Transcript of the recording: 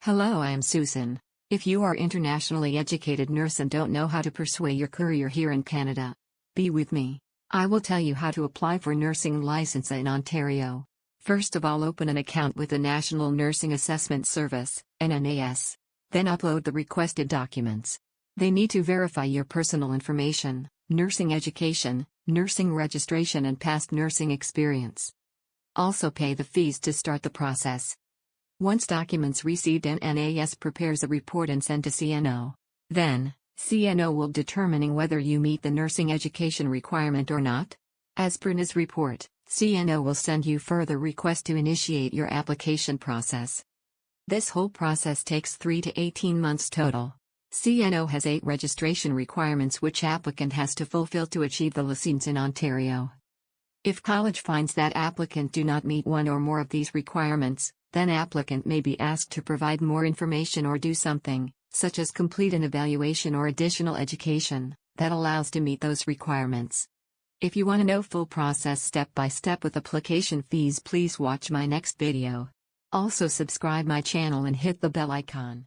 Hello, I am Susan. If you are internationally educated nurse and don't know how to pursue your career here in Canada, be with me. I will tell you how to apply for nursing license in Ontario. First of all, open an account with the National Nursing Assessment Service, NNAS. Then upload the requested documents. They need to verify your personal information, nursing education, nursing registration and past nursing experience. Also pay the fees to start the process. Once documents received, NNAS prepares a report and send to CNO. Then, CNO will determining whether you meet the nursing education requirement or not. As per NAS report, CNO will send you further request to initiate your application process. This whole process takes 3 to 18 months total. CNO has 8 registration requirements which applicant has to fulfill to achieve the license in Ontario. If college finds that applicant do not meet one or more of these requirements, then applicant may be asked to provide more information or do something, such as complete an evaluation or additional education, that allows to meet those requirements. If you want to know full process step by step with application fees, please watch my next video. Also subscribe my channel and hit the bell icon.